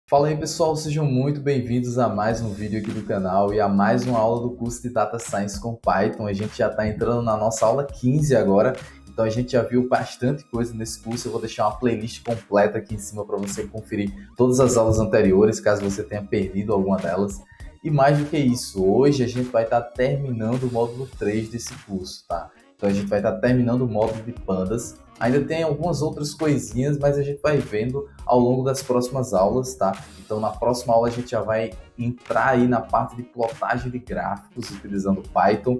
Fala aí pessoal, sejam muito bem-vindos a mais um vídeo aqui do canal e a mais uma aula do curso de Data Science com Python. A gente já está entrando na nossa aula 15 agora, então a gente já viu bastante coisa nesse curso. Eu vou deixar uma playlist completa aqui em cima para você conferir todas as aulas anteriores, caso você tenha perdido alguma delas. E mais do que isso, hoje a gente vai estar terminando o módulo 3 desse curso, tá? Então a gente vai estar terminando o módulo de pandas. Ainda tem algumas outras coisinhas, mas a gente vai vendo ao longo das próximas aulas, tá? Então, na próxima aula, a gente já vai entrar aí na parte de plotagem de gráficos utilizando Python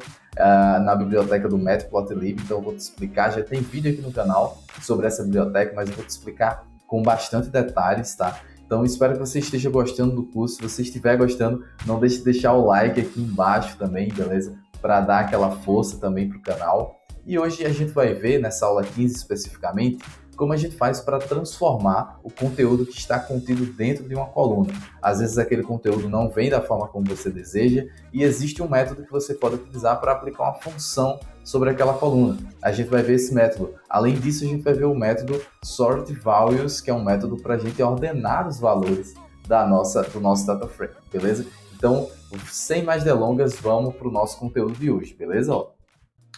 na biblioteca do Matplotlib. Então, eu vou te explicar. Já tem vídeo aqui no canal sobre essa biblioteca, mas eu vou te explicar com bastante detalhes, tá? Então, espero que você esteja gostando do curso. Se você estiver gostando, não deixe de deixar o like aqui embaixo também, beleza? Para dar aquela força também para o canal. E hoje a gente vai ver, nessa aula 15 especificamente, como a gente faz para transformar o conteúdo que está contido dentro de uma coluna. Às vezes aquele conteúdo não vem da forma como você deseja e existe um método que você pode utilizar para aplicar uma função sobre aquela coluna. A gente vai ver esse método. Além disso, a gente vai ver o método Sort Values, que é um método para a gente ordenar os valores do nosso data frame, beleza? Então, sem mais delongas, vamos para o nosso conteúdo de hoje, beleza?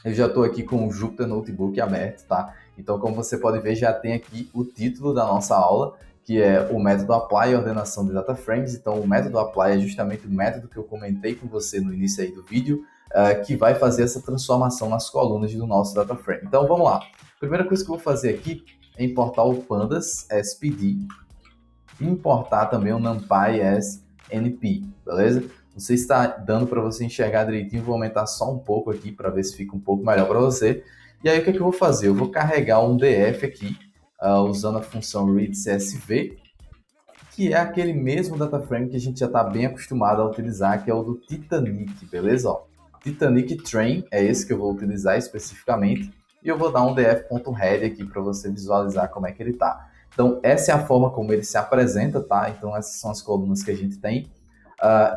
Eu já estou aqui com o Jupyter Notebook aberto, tá? Então, como você pode ver, já tem aqui o título da nossa aula, que é o método Apply e ordenação de data frames. Então, o método Apply é justamente o método que eu comentei com você no início aí do vídeo, que vai fazer essa transformação nas colunas do nosso data frame. Então, vamos lá. A primeira coisa que eu vou fazer aqui é importar o pandas SPD e importar também o NumPy as NP, beleza? Não sei se está dando para você enxergar direitinho, vou aumentar só um pouco aqui para ver se fica um pouco melhor para você. E aí o que é que eu vou fazer? Eu vou carregar um DF aqui, usando a função readCSV, que é aquele mesmo data frame que a gente já está bem acostumado a utilizar, que é o do Titanic, beleza? Ó, Titanic Train é esse que eu vou utilizar especificamente, e eu vou dar um df.head aqui para você visualizar como é que ele está. Então, essa é a forma como ele se apresenta, tá? Então, essas são as colunas que a gente tem.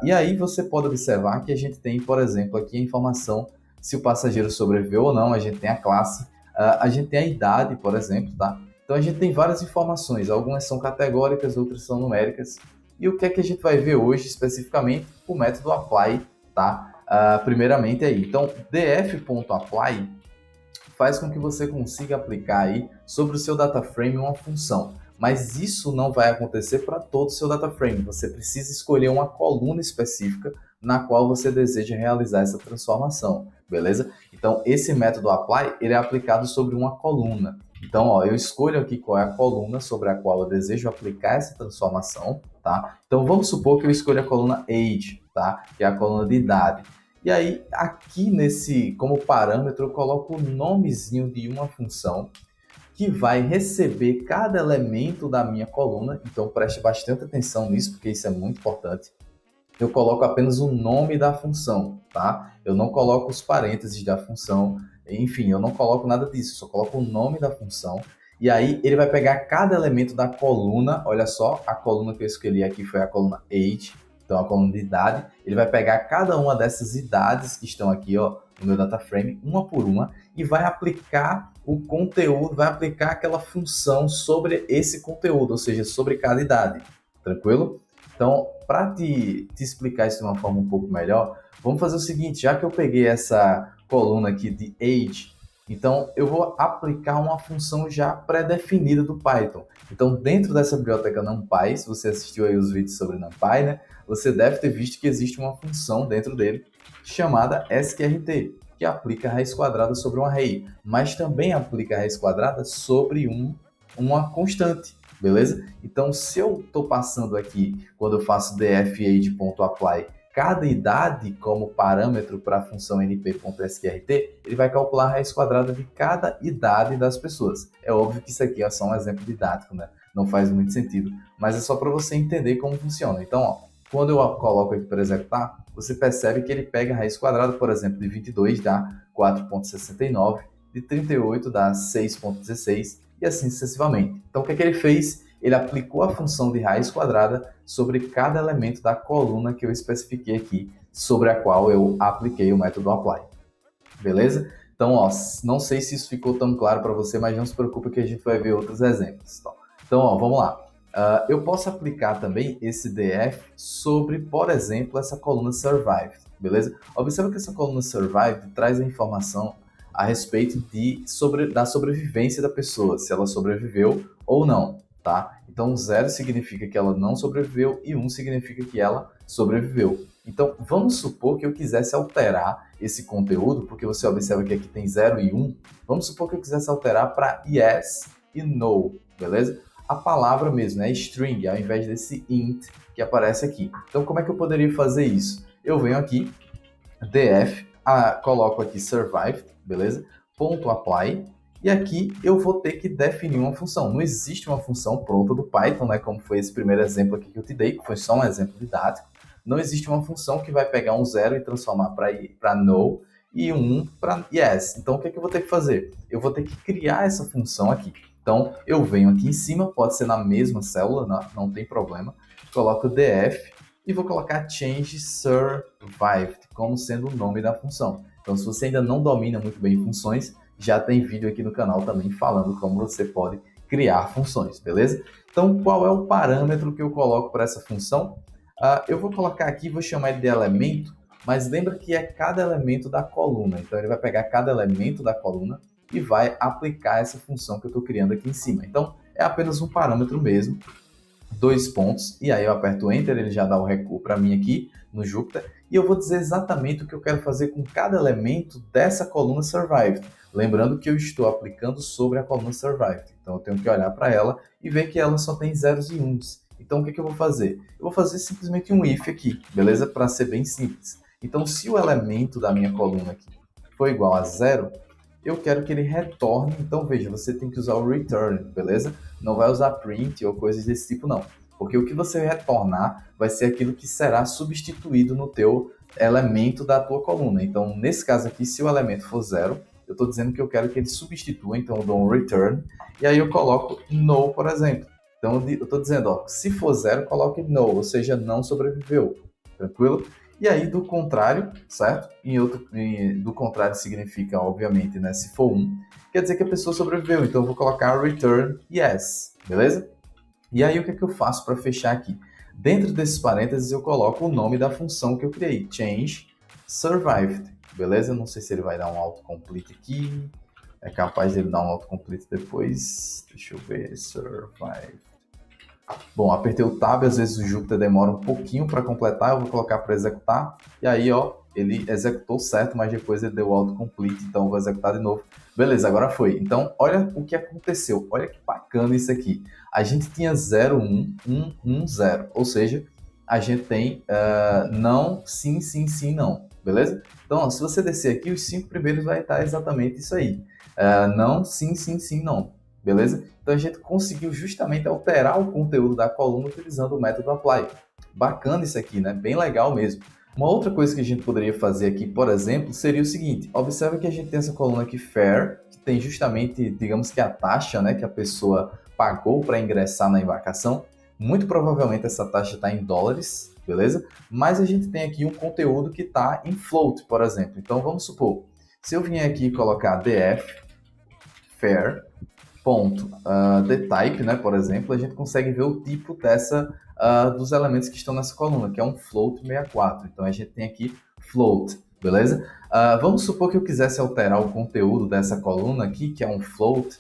E aí você pode observar que a gente tem, por exemplo, aqui a informação se o passageiro sobreviveu ou não, a gente tem a classe, a gente tem a idade, por exemplo, tá? Então a gente tem várias informações, algumas são categóricas, outras são numéricas. E o que é que a gente vai ver hoje especificamente? O método apply, tá? Primeiramente aí. Então, df.apply faz com que você consiga aplicar aí sobre o seu data frame uma função. Mas isso não vai acontecer para todo o seu data frame. Você precisa escolher uma coluna específica na qual você deseja realizar essa transformação, beleza? Então, esse método apply, ele é aplicado sobre uma coluna. Então, ó, eu escolho aqui qual é a coluna sobre a qual eu desejo aplicar essa transformação, tá? Então, vamos supor que eu escolha a coluna age, tá? Que é a coluna de idade. E aí, aqui como parâmetro, eu coloco o nomezinho de uma função que vai receber cada elemento da minha coluna. Então, preste bastante atenção nisso, porque isso é muito importante. Eu coloco apenas o nome da função, tá? Eu não coloco os parênteses da função, enfim, eu não coloco nada disso, eu só coloco o nome da função. E aí, ele vai pegar cada elemento da coluna. Olha só, a coluna que eu escolhi aqui foi a coluna age, então a coluna de idade. Ele vai pegar cada uma dessas idades que estão aqui, ó, no meu data frame, uma por uma, e vai aplicar o conteúdo, vai aplicar aquela função sobre esse conteúdo, ou seja, sobre cada idade. Tranquilo? Então, para te explicar isso de uma forma um pouco melhor, vamos fazer o seguinte, já que eu peguei essa coluna aqui de age, então eu vou aplicar uma função já pré-definida do Python. Então, dentro dessa biblioteca NumPy, se você assistiu aí os vídeos sobre NumPy, né, você deve ter visto que existe uma função dentro dele chamada sqrt, que aplica a raiz quadrada sobre um array, mas também aplica a raiz quadrada sobre uma constante, beleza? Então, se eu estou passando aqui, quando eu faço dfage.apply, cada idade como parâmetro para a função np.sqrt, ele vai calcular a raiz quadrada de cada idade das pessoas. É óbvio que isso aqui é só um exemplo didático, né? Não faz muito sentido, mas é só para você entender como funciona. Então, ó, quando eu coloco aqui para executar, você percebe que ele pega a raiz quadrada, por exemplo, de 22 dá 4,69, de 38 dá 6,16 e assim sucessivamente. Então, o que é que ele fez? Ele aplicou a função de raiz quadrada sobre cada elemento da coluna que eu especifiquei aqui, sobre a qual eu apliquei o método apply. Beleza? Então, ó, não sei se isso ficou tão claro para você, mas não se preocupe que a gente vai ver outros exemplos. Então, ó, vamos lá. Eu posso aplicar também esse df sobre, por exemplo, essa coluna survived, beleza? Observa que essa coluna survived traz a informação a respeito da sobrevivência da pessoa, se ela sobreviveu ou não, tá? Então, 0 significa que ela não sobreviveu e 1 significa que ela sobreviveu. Então, vamos supor que eu quisesse alterar esse conteúdo, porque você observa que aqui tem 0 e 1. Vamos supor que eu quisesse alterar para yes e no, beleza? A palavra mesmo, né? String, ao invés desse int que aparece aqui. Então, como é que eu poderia fazer isso? Eu venho aqui, df, coloco aqui survived, beleza? Ponto .apply, e aqui eu vou ter que definir uma função. Não existe uma função pronta do Python, né? Como foi esse primeiro exemplo aqui que eu te dei, que foi só um exemplo didático. Não existe uma função que vai pegar um 0 e transformar para no e um para yes. Então, o que é que eu vou ter que fazer? Eu vou ter que criar essa função aqui. Então, eu venho aqui em cima, pode ser na mesma célula, não tem problema. Coloco df e vou colocar change survived como sendo o nome da função. Então, se você ainda não domina muito bem funções, já tem vídeo aqui no canal também falando como você pode criar funções, beleza? Então, qual é o parâmetro que eu coloco para essa função? Eu vou colocar aqui, vou chamar ele de elemento, mas lembra que é cada elemento da coluna. Então, ele vai pegar cada elemento da coluna e vai aplicar essa função que eu estou criando aqui em cima. Então, é apenas um parâmetro mesmo, 2 pontos, e aí eu aperto Enter, ele já dá o recuo para mim aqui no Jupyter, e eu vou dizer exatamente o que eu quero fazer com cada elemento dessa coluna Survived. Lembrando que eu estou aplicando sobre a coluna Survived, então eu tenho que olhar para ela e ver que ela só tem zeros e uns. Então o que eu vou fazer? Eu vou fazer simplesmente um if aqui, beleza? Para ser bem simples. Então se o elemento da minha coluna aqui for igual a 0, eu quero que ele retorne. Então, veja, você tem que usar o return, beleza? Não vai usar print ou coisas desse tipo, não. Porque o que você retornar vai ser aquilo que será substituído no teu elemento da tua coluna. Então, nesse caso aqui, se o elemento for 0, eu estou dizendo que eu quero que ele substitua, então eu dou um return, e aí eu coloco no, por exemplo. Então, eu estou dizendo, ó, se for 0, coloque no, ou seja, não sobreviveu. Tranquilo? E aí, do contrário, certo? Do contrário significa, obviamente, né? Se for 1, quer dizer que a pessoa sobreviveu. Então, eu vou colocar return yes, beleza? E aí, o que é que eu faço para fechar aqui? Dentro desses parênteses, eu coloco o nome da função que eu criei, change survived, beleza? Não sei se ele vai dar um autocomplete aqui. É capaz de ele dar um autocomplete depois. Deixa eu ver, survived. Bom, apertei o Tab, às vezes o Jupyter demora um pouquinho para completar, eu vou colocar para executar, e aí, ó, ele executou certo, mas depois ele deu autocomplete, então eu vou executar de novo. Beleza, agora foi. Então, olha o que aconteceu, olha que bacana isso aqui. A gente tinha 0, 1, 1, 1, 0, ou seja, a gente tem não, sim, sim, sim, não, beleza? Então, ó, se você descer aqui, os 5 primeiros vai estar exatamente isso aí. Não, sim, sim, sim, não. Beleza? Então a gente conseguiu justamente alterar o conteúdo da coluna utilizando o método apply. Bacana isso aqui, né? Bem legal mesmo. Uma outra coisa que a gente poderia fazer aqui, por exemplo, seria o seguinte. Observa que a gente tem essa coluna aqui fair, que tem justamente, digamos que a taxa, né, que a pessoa pagou para ingressar na embarcação. Muito provavelmente essa taxa está em dólares, beleza? Mas a gente tem aqui um conteúdo que está em float, por exemplo. Então vamos supor, se eu vier aqui e colocar df fair ponto the type, né, por exemplo, a gente consegue ver o tipo dos elementos que estão nessa coluna, que é um float 64. Então a gente tem aqui float, beleza? Vamos supor que eu quisesse alterar o conteúdo dessa coluna aqui, que é um float,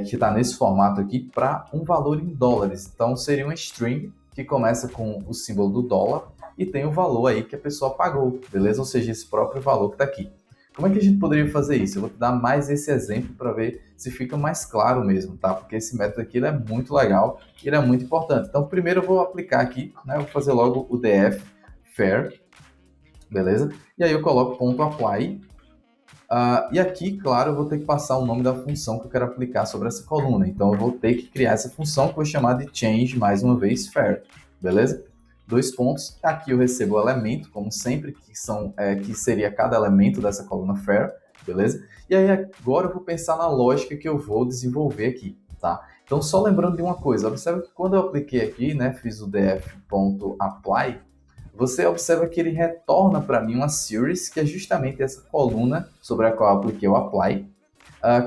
que está nesse formato aqui, para um valor em dólares. Então seria uma string que começa com o símbolo do dólar e tem o valor aí que a pessoa pagou, beleza? Ou seja, esse próprio valor que está aqui. Como é que a gente poderia fazer isso? Eu vou te dar mais esse exemplo para ver se fica mais claro mesmo, tá? Porque esse método aqui ele é muito legal e ele é muito importante. Então, primeiro eu vou aplicar aqui, né? Eu vou fazer logo o df fair, beleza? E aí eu coloco ponto .apply. E aqui, claro, eu vou ter que passar o nome da função que eu quero aplicar sobre essa coluna. Então, eu vou ter que criar essa função que eu vou chamar de change, mais uma vez, fair, beleza? 2 pontos. Aqui eu recebo o elemento, como sempre, que seria cada elemento dessa coluna fair, beleza? E aí agora eu vou pensar na lógica que eu vou desenvolver aqui, tá? Então, só lembrando de uma coisa, observa que quando eu apliquei aqui, né, fiz o df.apply, você observa que ele retorna para mim uma series, que é justamente essa coluna sobre a qual eu apliquei o apply,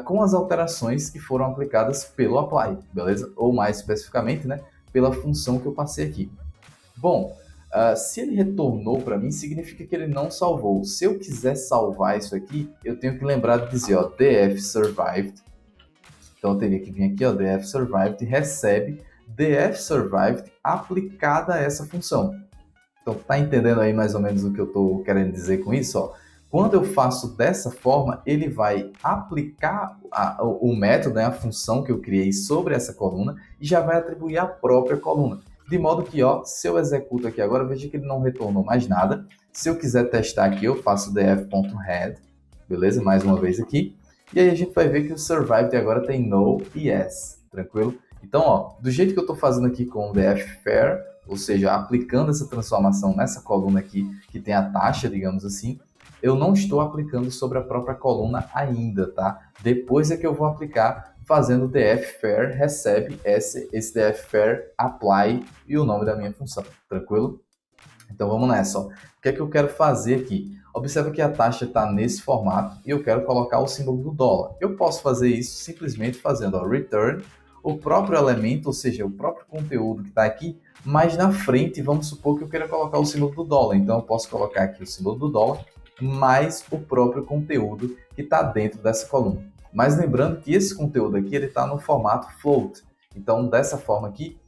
com as alterações que foram aplicadas pelo apply, beleza? Ou mais especificamente, né, pela função que eu passei aqui. Bom, se ele retornou para mim, significa que ele não salvou. Se eu quiser salvar isso aqui, eu tenho que lembrar de dizer, ó, df survived. Então eu teria que vir aqui, ó, df survived, e recebe df survived aplicada a essa função. Então tá entendendo aí mais ou menos o que eu estou querendo dizer com isso? Ó? Quando eu faço dessa forma, ele vai aplicar o método, né, a função que eu criei sobre essa coluna e já vai atribuir a própria coluna. De modo que, ó, se eu executo aqui agora, veja que ele não retornou mais nada. Se eu quiser testar aqui, eu faço df.head, beleza? Mais uma vez aqui. E aí a gente vai ver que o survived agora tem no e yes, tranquilo? Então, ó, do jeito que eu estou fazendo aqui com o df_fair, ou seja, aplicando essa transformação nessa coluna aqui, que tem a taxa, digamos assim, eu não estou aplicando sobre a própria coluna ainda, tá? Depois é que eu vou aplicar fazendo df_fair, recebe esse df_fair apply e o nome da minha função, tranquilo? Então vamos nessa, ó. O que é que eu quero fazer aqui? Observa que a taxa está nesse formato e eu quero colocar o símbolo do dólar. Eu posso fazer isso simplesmente fazendo ó, return, o próprio elemento, ou seja, o próprio conteúdo que está aqui, mas na frente, vamos supor que eu queira colocar o símbolo do dólar. Então eu posso colocar aqui o símbolo do dólar, mais o próprio conteúdo que está dentro dessa coluna. Mas lembrando que esse conteúdo aqui está no formato float. Então dessa forma aqui,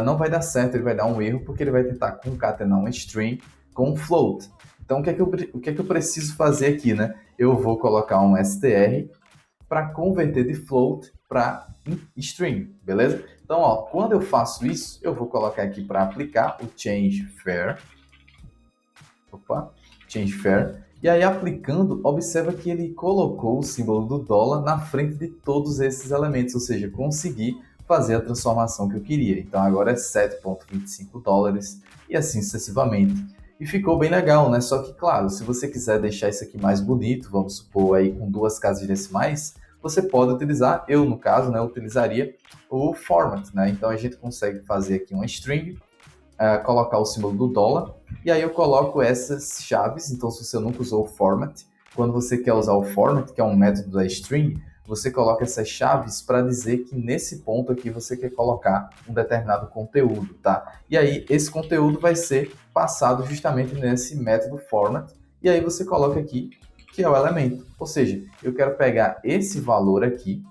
não vai dar certo, ele vai dar um erro, porque ele vai tentar concatenar um string com um float. Então, o que é que eu preciso fazer aqui, né? Eu vou colocar um str para converter de float para string, beleza? Então, ó, quando eu faço isso, eu vou colocar aqui para aplicar o change_fair. Change_fair. E aí, aplicando, observa que ele colocou o símbolo do dólar na frente de todos esses elementos, ou seja, consegui fazer a transformação que eu queria. Então agora é 7,25 dólares e assim sucessivamente. E ficou bem legal, né? Só que, claro, se você quiser deixar isso aqui mais bonito, vamos supor aí com 2 casas decimais, você pode utilizar, eu no caso, né, utilizaria o format, né? Então a gente consegue fazer aqui uma string, colocar o símbolo do dólar, e aí eu coloco essas chaves. Então se você nunca usou o format, quando você quer usar o format, que é um método da string, você coloca essas chaves para dizer que nesse ponto aqui você quer colocar um determinado conteúdo, tá? E aí esse conteúdo vai ser passado justamente nesse método format, e aí você coloca aqui que é o elemento. Ou seja, eu quero pegar esse valor aqui,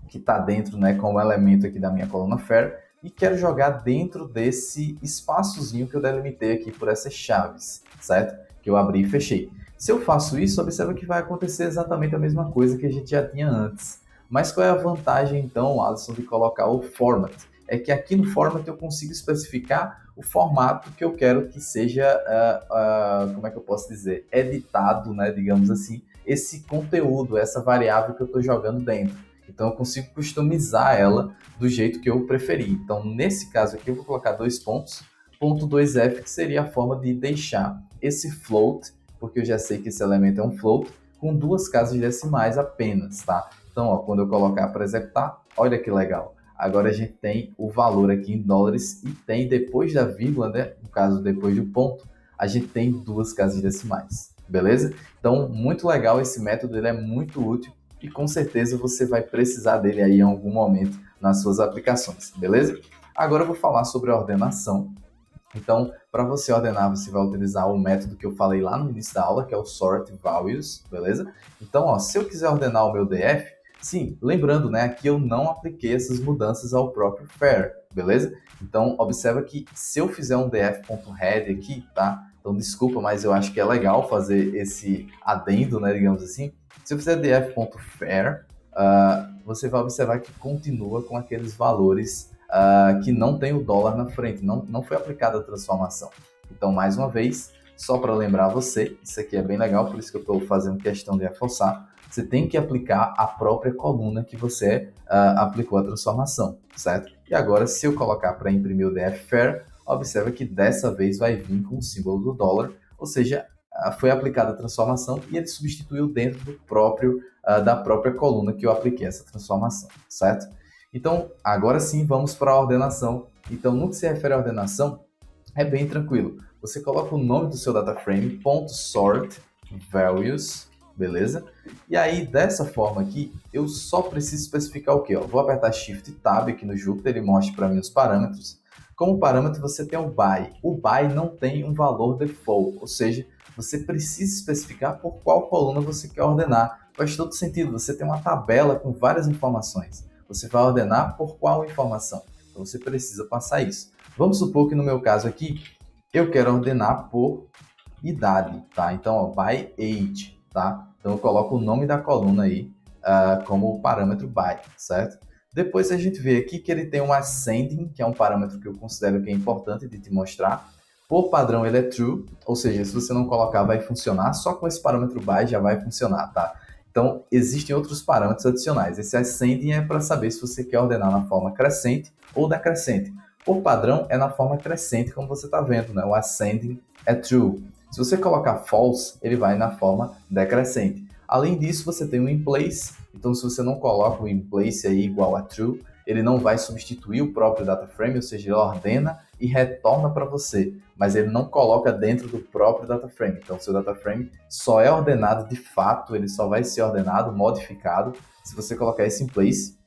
que está dentro, né, como elemento aqui da minha coluna fair, e quero jogar dentro desse espaçozinho que eu delimitei aqui por essas chaves, certo? Que eu abri e fechei. Se eu faço isso, observa que vai acontecer exatamente a mesma coisa que a gente já tinha antes. Mas qual é a vantagem, então, Alisson, de colocar o format? É que aqui no format eu consigo especificar o formato que eu quero que seja, como é que eu posso dizer, editado, né, digamos assim, esse conteúdo, essa variável que eu estou jogando dentro. Então eu consigo customizar ela do jeito que eu preferir. Então nesse caso aqui eu vou colocar 2 pontos, ponto 2f, que seria a forma de deixar esse float, porque eu já sei que esse elemento é um float, com 2 casas decimais apenas, tá? Então, ó, quando eu colocar para executar, olha que legal. Agora a gente tem o valor aqui em dólares e tem depois da vírgula, né? No caso, depois do ponto, a gente tem 2 casas decimais, beleza? Então, muito legal esse método, ele é muito útil e com certeza você vai precisar dele aí em algum momento nas suas aplicações, beleza? Agora eu vou falar sobre a ordenação. Então, para você ordenar, você vai utilizar o método que eu falei lá no início da aula, que é o sort values, beleza? Então, ó, se eu quiser ordenar o meu DF, sim, lembrando, né, aqui eu não apliquei essas mudanças ao próprio fair, beleza? Então, observa que se eu fizer um df.head aqui, tá? Então, desculpa, mas eu acho que é legal fazer esse adendo, né, digamos assim. Se eu fizer df.fair, você vai observar que continua com aqueles valores que não tem o dólar na frente, não foi aplicada a transformação. Então, mais uma vez, só para lembrar você, isso aqui é bem legal, por isso que eu estou fazendo questão de reforçar, você tem que aplicar a própria coluna que você aplicou a transformação, certo? E agora, se eu colocar para imprimir o df_fair, observa que dessa vez vai vir com o símbolo do dólar, ou seja, foi aplicada a transformação e ele substituiu dentro do próprio, da própria coluna que eu apliquei essa transformação, certo? Então, agora sim, vamos para a ordenação. Então, no que se refere à ordenação, é bem tranquilo. Você coloca o nome do seu data frame, .sort values, beleza? E aí, dessa forma aqui, eu só preciso especificar o quê? Ó, vou apertar Shift Tab aqui no Jupyter, ele mostra para mim os parâmetros. Como parâmetro, você tem o by. O by não tem um valor default, ou seja, você precisa especificar por qual coluna você quer ordenar. Faz todo sentido, você tem uma tabela com várias informações. Você vai ordenar por qual informação? Então você precisa passar isso. Vamos supor que no meu caso aqui, eu quero ordenar por idade, tá? Então, ó, by age, tá? Então eu coloco o nome da coluna aí como parâmetro by, certo? Depois a gente vê aqui que ele tem um ascending, que é um parâmetro que eu considero que é importante de te mostrar. Por padrão ele é true, ou seja, se você não colocar vai funcionar, só com esse parâmetro by já vai funcionar, tá? Então, existem outros parâmetros adicionais. Esse ascending é para saber se você quer ordenar na forma crescente ou decrescente. Por padrão é na forma crescente, como você está vendo, né? O ascending é true. Se você colocar false, ele vai na forma decrescente. Além disso, você tem o in place. Então, se você não coloca o in place aí igual a true, ele não vai substituir o próprio data frame, ou seja, ele ordena e retorna para você, mas ele não coloca dentro do próprio data frame. Então, seu data frame só é ordenado de fato, ele só vai ser ordenado, modificado, se você colocar esse in place.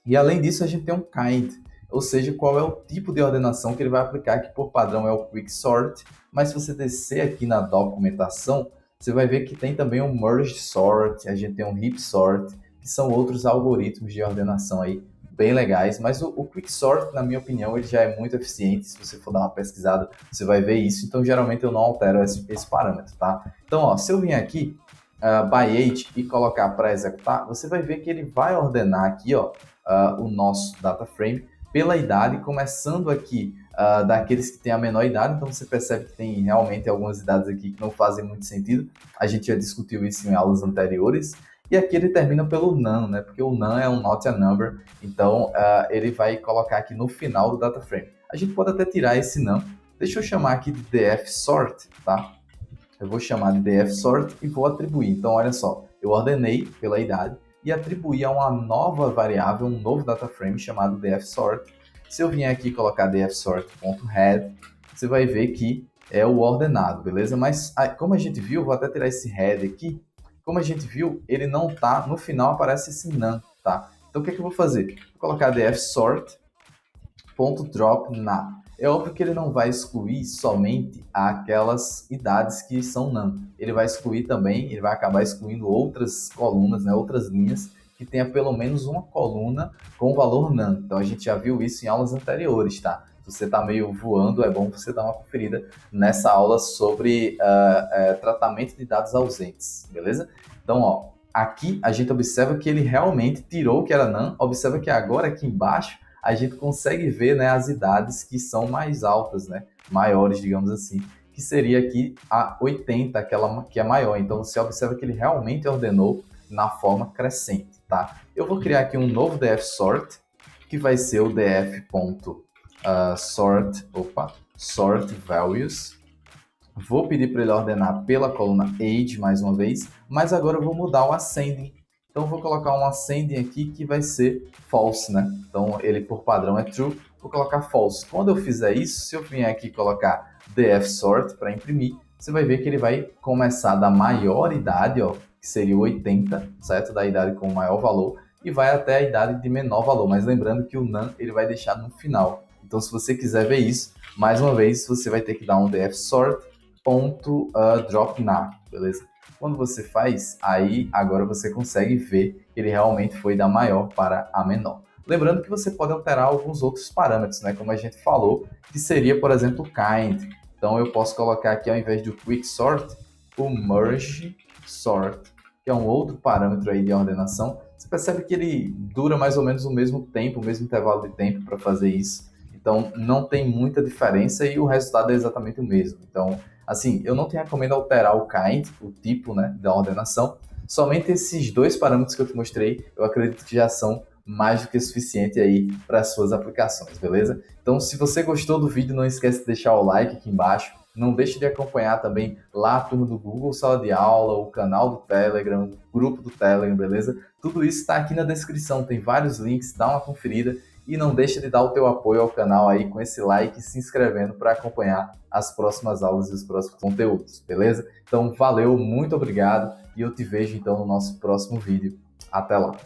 E além disso, a gente tem um kind, ou seja, qual é o tipo de ordenação que ele vai aplicar, que por padrão é o quick sort, mas se você descer aqui na documentação, você vai ver que tem também um merge sort, a gente tem um heap sort, que são outros algoritmos de ordenação aí bem legais, mas o quick sort, na minha opinião, ele já é muito eficiente. Se você for dar uma pesquisada, você vai ver isso. Então, geralmente eu não altero esse parâmetro, tá? Então, ó, se eu vim aqui by age e colocar para executar, você vai ver que ele vai ordenar aqui, ó, o nosso data frame pela idade, começando aqui daqueles que têm a menor idade. Então você percebe que tem realmente algumas idades aqui que não fazem muito sentido. A gente já discutiu isso em aulas anteriores. E aqui ele termina pelo none, né? Porque o none é um not a number, então ele vai colocar aqui no final do data frame. A gente pode até tirar esse none. Deixa eu chamar aqui de df sort, tá? Eu vou chamar de df sort e vou atribuir. Então, olha só, eu ordenei pela idade e atribuí a uma nova variável, um novo data frame chamado df sort. Se eu vier aqui e colocar dfsort.head, você vai ver que é o ordenado, beleza? Mas como a gente viu, vou até tirar esse head aqui. Como a gente viu, ele não tá, no final aparece esse none, tá? Então o que é que eu vou fazer? Vou colocar dfsort.dropNa. É óbvio que ele não vai excluir somente aquelas idades que são none. Ele vai excluir também, ele vai acabar excluindo outras colunas, né, outras linhas que tenha pelo menos uma coluna com valor none. Então a gente já viu isso em aulas anteriores, tá? Se você está meio voando, é bom você dar uma conferida nessa aula sobre tratamento de dados ausentes, beleza? Então, ó, aqui a gente observa que ele realmente tirou o que era none. Observa que agora aqui embaixo a gente consegue ver, né, as idades que são mais altas, né, maiores, digamos assim, que seria aqui a 80, aquela que é maior. Então você observa que ele realmente ordenou na forma crescente, tá? Eu vou criar aqui um novo dfSort, que vai ser o sort values. Vou pedir para ele ordenar pela coluna age mais uma vez, mas agora eu vou mudar o ascending. Então eu vou colocar um ascending aqui que vai ser false, né? Então ele por padrão é true, vou colocar false. Quando eu fizer isso, se eu vier aqui colocar dfSort para imprimir, você vai ver que ele vai começar da maior idade, ó, que seria 80, certo? Da idade com o maior valor, e vai até a idade de menor valor. Mas lembrando que o none ele vai deixar no final. Então se você quiser ver isso, mais uma vez você vai ter que dar um dfSort.dropNa, beleza? Quando você faz, aí agora você consegue ver que ele realmente foi da maior para a menor. Lembrando que você pode alterar alguns outros parâmetros, né? Como a gente falou, que seria, por exemplo, o kind. Então eu posso colocar aqui, ao invés do quick sort, o merge sort, que é um outro parâmetro aí de ordenação. Você percebe que ele dura mais ou menos o mesmo tempo, o mesmo intervalo de tempo para fazer isso. Então não tem muita diferença e o resultado é exatamente o mesmo. Então, assim, eu não te recomendo alterar o kind, o tipo, né, da ordenação. Somente esses dois parâmetros que eu te mostrei, eu acredito que já são mais do que suficiente aí para as suas aplicações, beleza? Então, se você gostou do vídeo, não esquece de deixar o like aqui embaixo. Não deixe de acompanhar também lá a turma do Google Sala de Aula, o canal do Telegram, o grupo do Telegram, beleza? Tudo isso está aqui na descrição, tem vários links, dá uma conferida. E não deixe de dar o teu apoio ao canal aí com esse like e se inscrevendo para acompanhar as próximas aulas e os próximos conteúdos, beleza? Então, valeu, muito obrigado e eu te vejo então no nosso próximo vídeo. Até lá!